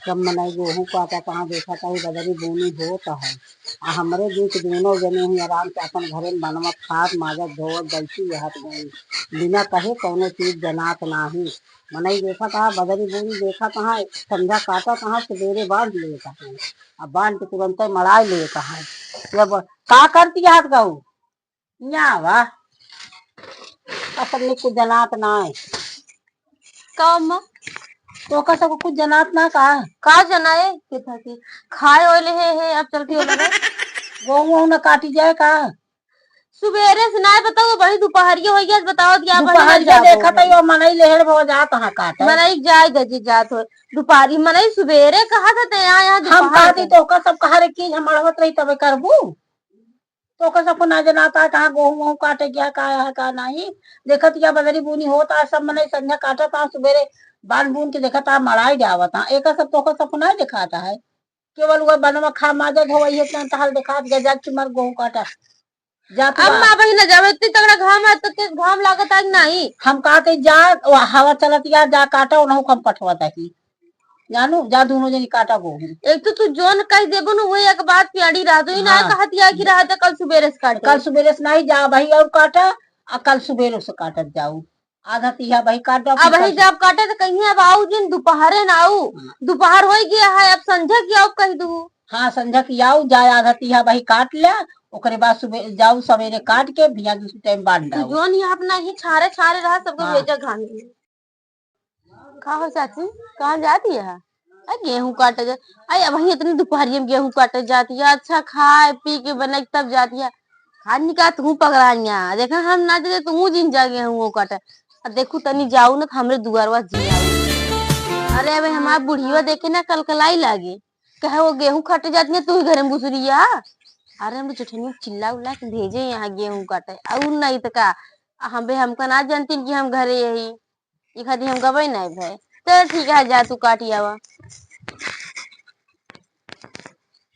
जब मनाई गेहूं काटा कहाँ देखा था बदरी बुनी होता है। हमरे बीच दोनों जने ही आराम से अपन घरे में बनवत खात माजत धोवत बैठी रहत गई। बिना कहे कौनो चीज जनात नाही। मनई देखा कहा बदरी बुनी देखा कहाँ संध्या काटा कहाँ सवेरे बांध लिए कहा अब बांध के तुरंत मड़ाई लिए कहा जब का करती हाथ कहू या वाह असल कुछ जनात ना है का अम्मा तो का सब कुछ जनात ना का जनाए किथा की खाए ओले है अब चलती हो लगे गेहूं न काटी जाए का सुबेरे से ना बताओ बड़ी दोपहरिया हो गया बताओ क्या दोपहरिया देखा था यो मनई लेहड़ भो जात हा काटे मनई जाए गजी जात हो दोपहरी मनई सुबेरे कहा था ते यहाँ हम कहती तो का सब कहा रे की हम अड़वत रही तबे करबू तो का सब ना जनाता कहाँ गेहूं वहूं काटे गया का है का नहीं देखत या बदरी बुनी होता सब मनई संध्या काटा था सुबेरे बांध बून के देखा था मड़ाई जावत हा एक सब तो का सब ना दिखाता है केवल वह बनवा खा माजत हो वही इतना तहल दिखात गजा की मर गेहूं काटा अम्मा बही न जावे इतनी तगड़ा घाम है तो घाम लागत आज नहीं हम कहते जा हवा चलत या जा काटा उन्हों कम कटवा ही जानू जा दोनों जनी काटा गेहूं एक तो तू जोन कह देबो न वही एक बात प्यारी रह दो ना कहत या कि रहत कल सुबेरे से काटे कल सुबेरे से नहीं जा भाई और काटा कल सुबेरे से काटत जाऊ आधा तिहा भाई काट अब वही जब काटे तो कहीं अब आऊ दिन दोपहरे ना आऊ दोपहर हो गया है अब संध्या की आओ कह दू हाँ संध्या की आओ जाए आधा तिहा भाई काट लिया ओकरे बाद सुबह जाऊ सवेरे काट के भिया दूसरी टाइम बांध डाऊ जोन ही अपना ही छारे छारे रहा सबको भेजा घाम का हो चाची कहाँ जाती है गेहूं काटे जा अरे वही इतनी दोपहरिया में गेहूं काटे जाती है अच्छा खाए पी के बने तब जाती है खानी का तू पकड़ाइया देखा हम ना दे तू जिन जा गेहूं काटे देखू तनी जाऊ ना हमरे दुआरवा जी अरे भाई हमारा बुढ़िया देखे ना कलकलाई लागे कहे वो गेहूं काटे जाती है तू घर में घुसरिया अरे हम चुठनी चिल्ला उल्ला के भेजे यहाँ गेहूं काटे और नहीं तो का हमका ना जानती कि हम घरे यही ये खाती हम गवे नहीं भाई चल ठीक है जा तू काटी आवा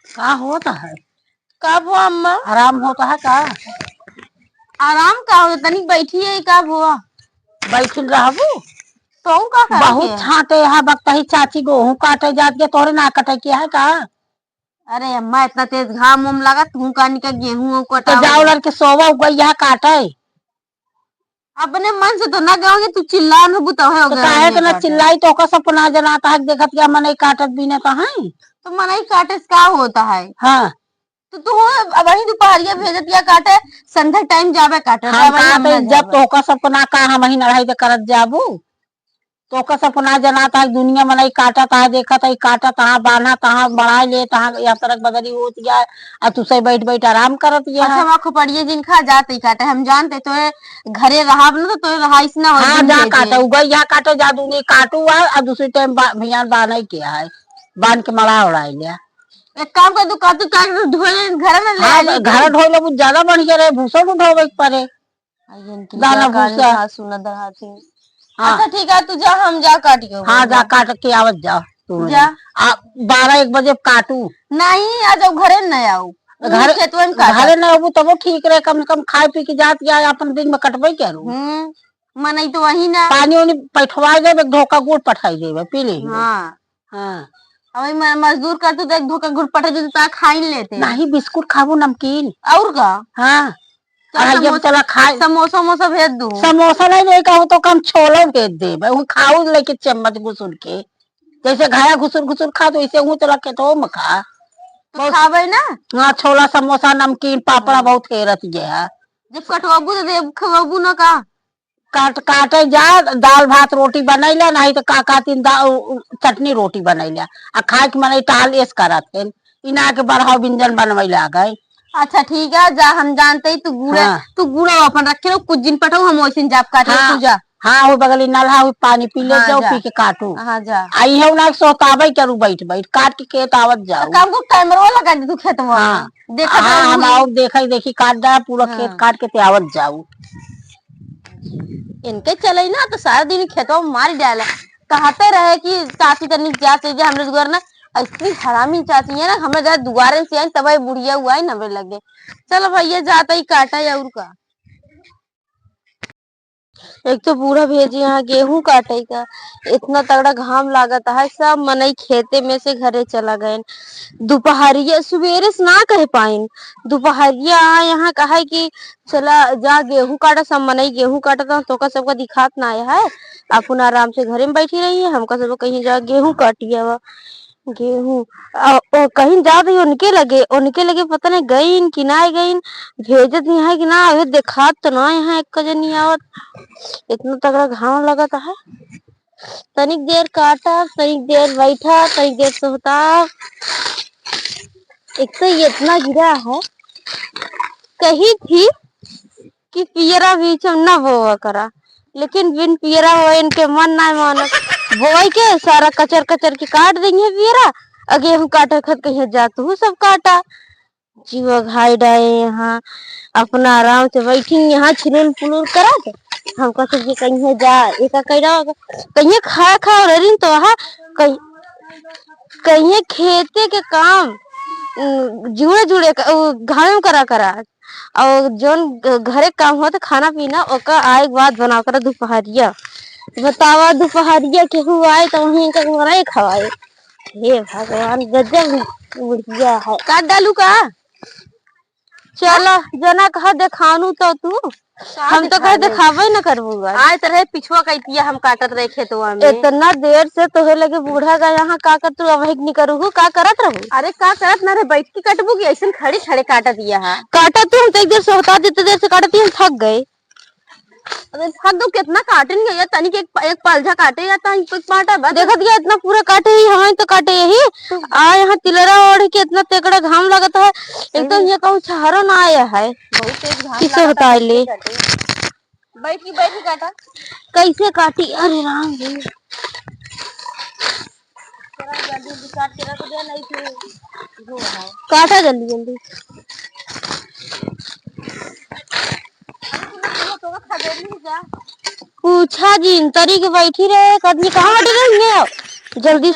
का होता है कब हो अम्मा आराम होता है का आराम का हो तनिक बैठी है कब हुआ बैठल रहबू तो का बहुत छाटे है बकता ही चाची गेहूं काटे जाती है तोरे ना कटे किया है का अरे अम्मा इतना तेज घाम उम लगा तू कानी का गेहूं तो जाओ लड़के सोवा गई यहाँ काटे अपने मन से तो ना गाओगे तू चिल्ला न बुता है तो काहे के ना चिल्लाई तो का सपना जनाता है देखत क्या मनई काटत भी ना है तो मनई काटे का होता है हाँ तो तू वही दोपहरिया भेजत या काटे संध्या टाइम जावे काटे जब तो का सपना का हम ही न रही करत जाबू तो का सपना जनाता है दुनिया मनई काटत है देखत है काटत है बांधा तहा बढ़ा ले तहा या तरक बदली होत गया और तू से बैठ बैठ आराम करत या अच्छा वहाँ खोपड़िए जिनखा जाते काटे हम जानते तो घरे रहा ना तो रहा इसना हाँ जा काटे उगई यहाँ काटे जा दूंगी काटू है और दूसरी टाइम भैया बांध किया है बांध के मड़ा उड़ाई लिया एक काम कर तू काटू काट धोए घर में ले घर धोए लो ज्यादा बढ़िया रहे भूसा ढोवे पड़े दाना भूसा सुना दहाती अच्छा ठीक है तू जा हम जा काटियो हाँ जा काट के आवत जा जा 12-1 बजे काटू नहीं आ जाओ घरे न आओ घरे न आबू तब ठीक रहे कम से कम खाए पी के जात या अपन दिन में कटबे करू मन तो वही ना पानी उनी पैठवा देवे धोखा गुड़ पठाई देवे पी ले हाँ हाँ अभी मजदूर कर तो एक धोखा गुड़ पठा देते खाई लेते नहीं बिस्कुट खाबू नमकीन और का हाँ चला खाए समोसा वमोसा भेज दू समोसा नहीं कहूँ तो कम छोलो भेज दे खाऊ लेके चम्मच घुसुर के जैसे घाया घुसुर घुसुर खा तो ऐसे चला के तो खा तो खावे ना हाँ छोला समोसा नमकीन पापड़ा बहुत खेरत गया जब कटवाबू तो खवाबू ना का काटे जा दाल भात रोटी बनैला नहीं तो काका तीन चटनी रोटी बनैला आ खाए के मन टाल एस करत इना के बढ़ाव व्यंजन बनवे आ गए अच्छा ठीक है जा हम जानते ही तू गुड़ा अपन रखे लो कुछ दिन पटाऊ हम वैसे जाप काटे तू जा हाँ वो बगली नल्हा हुई पानी पी ले जाओ पी के काटू हाँ जा आई है ना सोताबे करू बैठ बैठ काट के खेत आवत जाओ काम को टाइमर वाला काट तू खेत में देखा हम आओ देखा देखी काट दे पूरा खेत काट के ते आवत जाऊ इनके चले ना तो सारा दिन खेतों में मार डाले कहते रहे कि चाची तनी जाते जे हमरे दुआर ना इतनी हरामी चाची है ना हमें जब दुआरे से आई तब बुढ़िया हुआ है नवे लगे चलो भैया जाता ही काटा या और का एक तो बूढ़ा भेजी यहाँ गेहूं काटेगा, इतना तगड़ा घाम लागता है, सब मनई खेते में से घरे चला गए। दोपहरिया सवेरे से ना कह पाइन, दोपहरिया यहाँ कहा कि चला जा गेहूं काटा, सब मनई गेहूं काटा तो का सबका दिखात ना आया है। अपन आराम से घरे में बैठी रही है, हमका सब कहीं जा गेहूं काटिया गेहूं कहीं जा रही उनके लगे पता नहीं गईन कि ना गईन, भेजत नहीं है कि ना अभी देखा तो ना यहाँ एक नहीं आवत, इतना तगड़ा घाम लगता है। तनिक देर काटा, तनिक देर बैठा, तनिक देर सोता, एक तो इतना गिरा है। कही थी कि पियरा बीच में न बोआ करा, लेकिन बिन पियरा हो इनके मन ना मानत, बोई के सारा कचर कचर के काट देंगे पियरा, अगे हम काटे खत कहीं जातू हूँ सब काटा। जीवा घाई डाए यहाँ अपना आराम से बैठी यहाँ छिलुल पुलुल करा के हमका सब कहीं जा एक कहीं खा खा रही तो वहाँ कहीं खेते के काम जुड़े जुड़े घर में करा करा और जोन घरे काम हो तो खाना पीना ओका आए बाद बना कर दोपहरिया बतावा, दोपहरिया केहू आए तो वहीं का बनाए खवाए। हे भगवान गजब बुढ़िया है। काट डालू का चलो जना कहा देखानू तो तू हम तो कहे दिखावे न करबूगा आए तरह पिछुआ कहतिया हम काटत रहे खेतवा में इतना देर से तोहे लगे बूढ़ा का यहाँ का कर तू अब नहीं करूँ का करत रहू। अरे का करत ना रे बैठ के कटबू की ऐसे खड़े खड़े काट दिया है काटा तू हम तो एक देर से होता देते देर से काटती हम थक गए। अरे थक दो कितना काटेंगे या तनिक एक पलझा काटे या तनिक पाटा बस देखा दिया इतना पूरा काटे ही हमें तो काटे यही आ यहाँ तिलरा ओढ़ के इतना तेकड़ा घाम लगता है एकदम ये कहूँ छहारो ना आया है बहुत तेज घाम किसे होता है ले बैठ की काटा कैसे काटी अरे राम जी जल्दी काट के रख दिया नहीं फिर काटा जल्दी जल्दी पूछा जी तरी के बैठी रहे कदमी कहाँ हट रही है जल्दी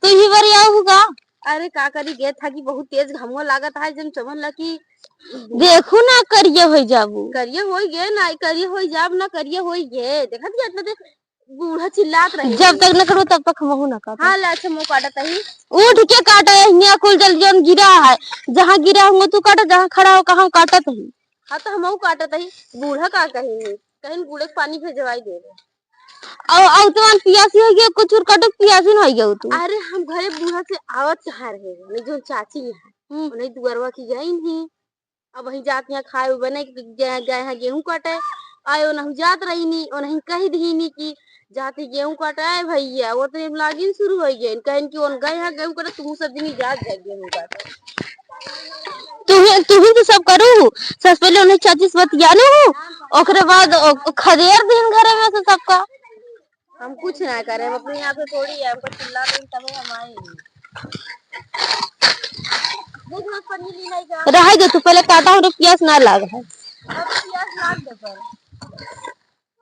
तू ही बार आऊगा। अरे का करी गे था कि बहुत तेज घमवा लागत है जब चमन लगी देखू ना करिए हो जाबू करिए हो गे ना करिए हो जाब ना करिए हो गे देखा दिया इतना बूढ़ा चिल्लात रहे जब तक न करो तब तक हम ना काटा। हाँ लाच मुंह काटा ही उठ के काटा है कुल जल जन गिरा है जहाँ गिरा हूँ तू काटा जहाँ खड़ा हो कहाँ काटा ही। हाँ तो हम काटा ही बूढ़ा का कहीं कहीं बूढ़े पानी भेजवाई दे रहे और तुम पियासी हो गया कुछ और काटो पियासी न हो गया तू। अरे हम घरे बूढ़ा से आवत चाह रहे जो चाची है नहीं दुअरवा की गई नहीं अब वही जात यहाँ खाए बने गए यहाँ गेहूं काटे आयो नहीं जात रही नी और नहीं कही दी नी की जाते गेहूं काटे भैया वो तो लागिन शुरू हो गए कहीं कि उन गए यहाँ गेहूं काटे तुम सब दिन जात जाए गेहूं काटे तुम्हें तो सब करू सबसे पहले उन्हें चाची से बतिया लू ओकरे बाद खदेर दिन घरे में से सबका हम कुछ ना करे अपने यहाँ पे थोड़ी है हमको चिल्ला रही तब हम आए रह दे तू पहले काटा हो प्यास ना लाग है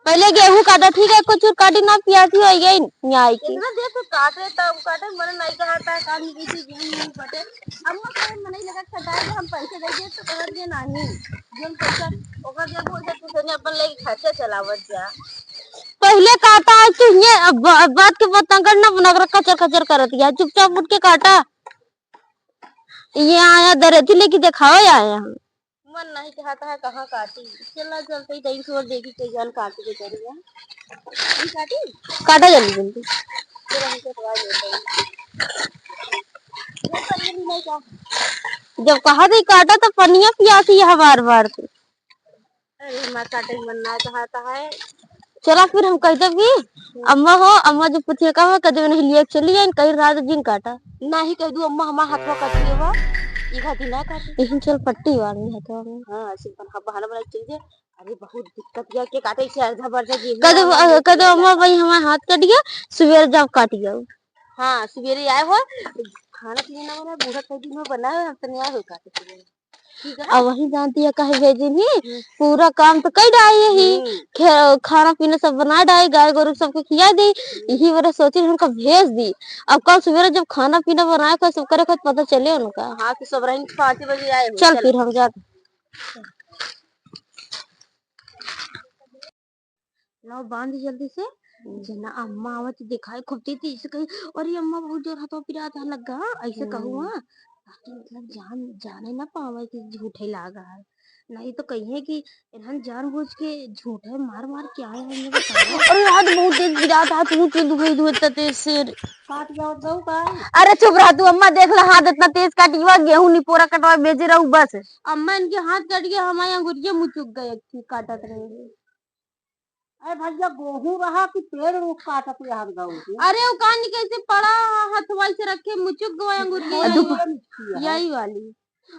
पहले गेहूं काटा ठीक है कुछ काटी ना प्यासी हो गई न्याय की इतना देर से काटे तब काटे मन नहीं कहता काट की थी गेहूं काटे अम्मा को मन नहीं लगा खटाए हम पैसे दे दे तो कर दे नहीं जोन पैसा ओकर जब हो जाए तो ने अपन लेके खर्चा चलावत जा पहले काटा है तू ये बात के पता करना नगर कचर कचर करत है चुपचाप उठ के काटा ये आया दरती लेके दिखाओ आया हम मन नहीं कहता है कहाँ काटी चला चलते ही कहीं से और देखी कोई जान काट के करिए काटी काटा जल्दी जल्दी फिर हमको दवा देते जब कहा थी काटा तो पनिया पियासी है बार बार तो अरे हमारा काटे मन ना चाहता है चला फिर हम कहते भी अम्मा हो अम्मा जो पूछे कहा कदम नहीं लिया चली जाए कहीं रात दिन काटा ना ही कह दू अम्मा हमारा हाथवा काटी है इहा दिन ना काटी लेकिन चल पट्टी वाली हाथवा में हां सिंपल बहाना बना चल जे अरे बहुत दिक्कत या के काटे से अर्धा बर्जा जी कदम अम्मा भाई हमारा हाथ कट गया सवेरे जब काट गया हां सवेरे आए हो खाना पीना वाला बूढ़ा कई दिन में बना है हम तो नहीं आए हो काटे अब वही जानती है कहे भेजे नहीं पूरा काम तो कई डाये ही खाना पीना सब बना डाये गाय गोरु सबको खिला दी यही वजह सोचे उनका भेज दी अब कल सवेरे जब खाना पीना बनाया कर सब करे पता चले उनका हाँ तो सब 5 बजे आए चल फिर हम जाते चलो बांध जल्दी से जना अम्मा आवत दिखाई खूबती थी इसे कही अरे अम्मा बहुत जोर हाथों पिरा था लगा ऐसे कहूँ ताकि मतलब जान जाने ना पावे कि झूठे लागा है नहीं तो कहिए कि इन्हन जानबूझ के झूठे मार मार के आए हैं ये बताओ अरे हाथ बहुत तेज गिरा था तू क्यों दुखाई दुखता तेज से काट जाओ दो का अरे चुप रहा तू अम्मा देख ला हाथ इतना तेज काटिवा गेहूं नहीं पूरा कटवा भेजे रहू बस अम्मा इनके हाथ कट गया हमारे अंगुरिया मुँह चुक गए थी काटत रहे अरे भैया गेहूं रहा कि पेड़ रुक काटत यहाँ गऊ की अरे वो कहानी कैसे पड़ा हथवा से रखे मुचुक गए अंगुरिया यही वाली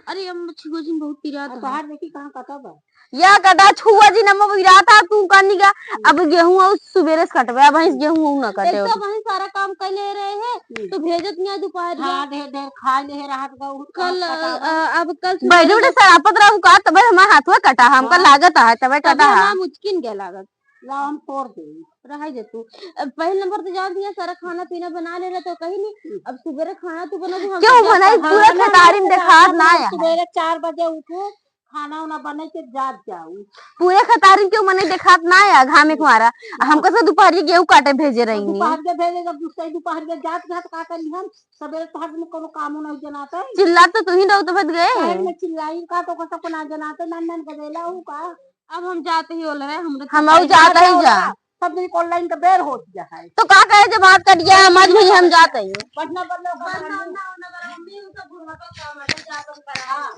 अरे अम्मा छुआ जी बहुत पिरा था बाहर देखी कहाँ कटा बा या कटा छुआ जी नम्मा पिरा था तू कहानी का अब गेहूं और सुबेरे से कटवा अब गेहूं ना कटे एक तो वहीं सारा काम कर ले रहे हैं तो भेजत नहीं दोपहर हाँ ढेर ढेर खा ले रहा गऊ कल अब कल बैठे उठे सरापत रहू का तब हमारे हाथवा कटा हमका लागत है तब कटा है मुचकिन क्या लागत ला हम तोड़ दे रहा दे तू पहले नंबर तो जान दिया सारा खाना पीना बना ले रहा तो कहीं नहीं अब सुबह खाना तू बना क्यों बनाई पूरा खटारी में देखा ना आया सवेरे 4 बजे उठो खाना उना बने के जात जाऊ पूरे खतारी क्यों मने देखा ना आया घामे कुमारा हमको तो दोपहर गेहूं काटे भेजे रही दोपहर के भेजे जब दूसरे दोपहर के जात घाट काटे हम सवेरे तो हर में कोनो काम नहीं जनाता है चिल्ला तो तू ही रहो तो बच गए शहर में चिल्लाई का तो कसम ना जनाते नंदन गदेला हूं का अब हम जाते ही बोल रहे हम जाते ही जा सब दिन ऑनलाइन का बेर हो गया है तो का कहे जब बात कट गया हम जाते ही पटना बदलो